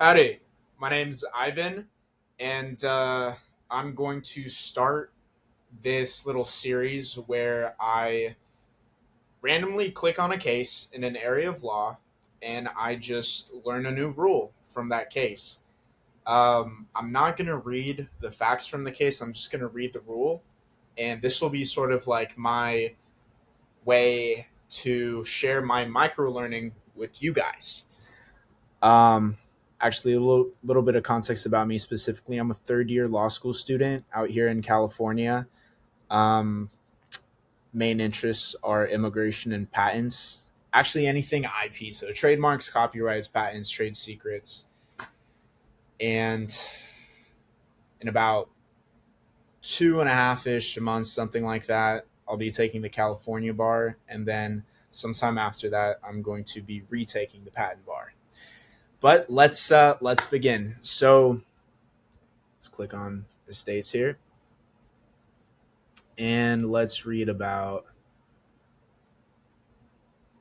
Howdy, my name's Ivan, and I'm going to start this little series where I randomly click on a case in an area of law and I just learn a new rule from that case. I'm not going to read the facts from the case, I'm just going to read the rule, and this will be sort of like my way to share my micro learning with you guys. Um, Actually, a little bit of context about me specifically. I'm a third year law school student out here in California. Um, Main interests are immigration and patents. Actually, anything IP, so trademarks, copyrights, patents, trade secrets. And in about 2.5 ish months, something like that, I'll be taking the California bar. And then sometime after that, I'm going to be retaking the patent bar. But let's begin. So let's click on the states here. And let's read about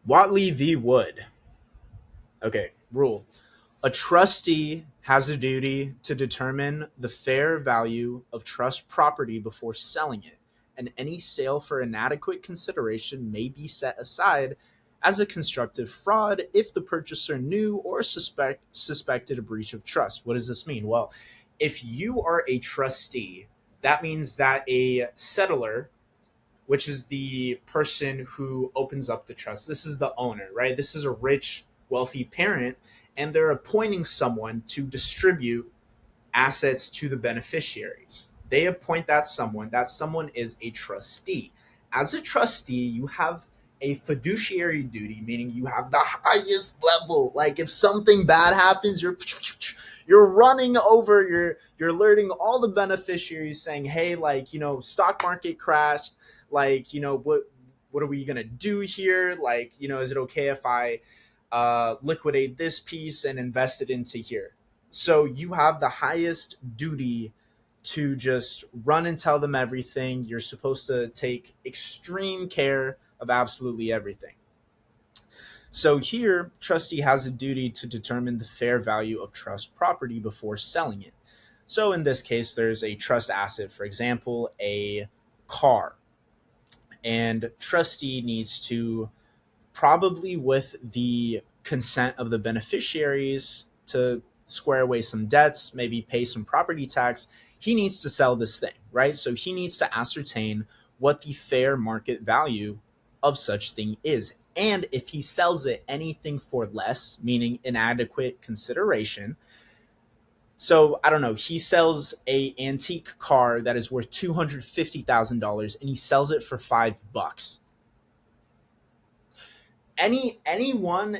Whatley v. Wood. Okay, rule. A trustee has a duty to determine the fair value of trust property before selling it, and any sale for inadequate consideration may be set aside as a constructive fraud if the purchaser knew or suspected a breach of trust. What does this mean? Well, if you are a trustee, that means that a settler, which is the person who opens up the trust. This is the owner, right? This is a rich, wealthy parent, and they're appointing someone to distribute assets to the beneficiaries. They appoint that someone. That someone is a trustee. As a trustee, you have a fiduciary duty, meaning you have the highest level. Like if something bad happens, you're running over, you're alerting all the beneficiaries saying, hey, like, stock market crashed, like, what are we gonna do here? Like, is it okay if I liquidate this piece and invest it into here? So you have the highest duty to just run and tell them everything. You're supposed to take extreme care of absolutely everything. So here, trustee has a duty to determine the fair value of trust property before selling it. So in this case, there's a trust asset, for example, a car. And trustee needs to, probably with the consent of the beneficiaries, to square away some debts, maybe pay some property tax. He needs to sell this thing, right? So he needs to ascertain what the fair market value of such thing is. And if he sells it anything for less, meaning inadequate consideration, so I don't know, he sells a antique car that is worth $250,000 and he sells it for $5. Anyone,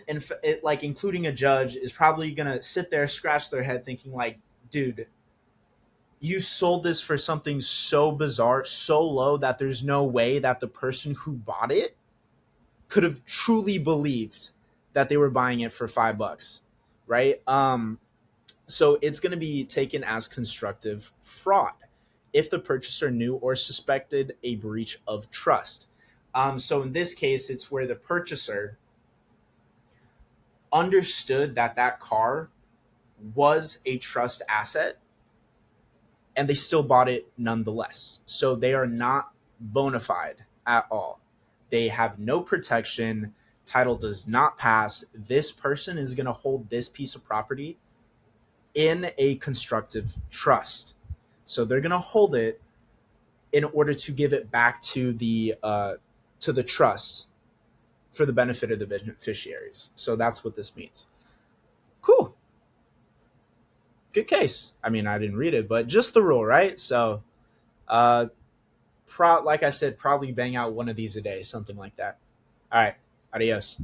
like including a judge, is probably gonna sit there, scratch their head, thinking like, dude, you sold this for something so bizarre, so low, that there's no way that the person who bought it could have truly believed that they were buying it for $5, right? So it's going to be taken as constructive fraud if the purchaser knew or suspected a breach of trust. So in this case, it's where the purchaser understood that that car was a trust asset and they still bought it nonetheless. So they are not bona fide at all. They have no protection. Title does not pass. This person is going to hold this piece of property in a constructive trust. So they're going to hold it in order to give it back to the trust for the benefit of the beneficiaries. So that's what this means. Cool. Good case. I mean, I didn't read it, but just the rule, right? So, uh, like I said, probably bang out one of these a day, something like that. All right. Adios.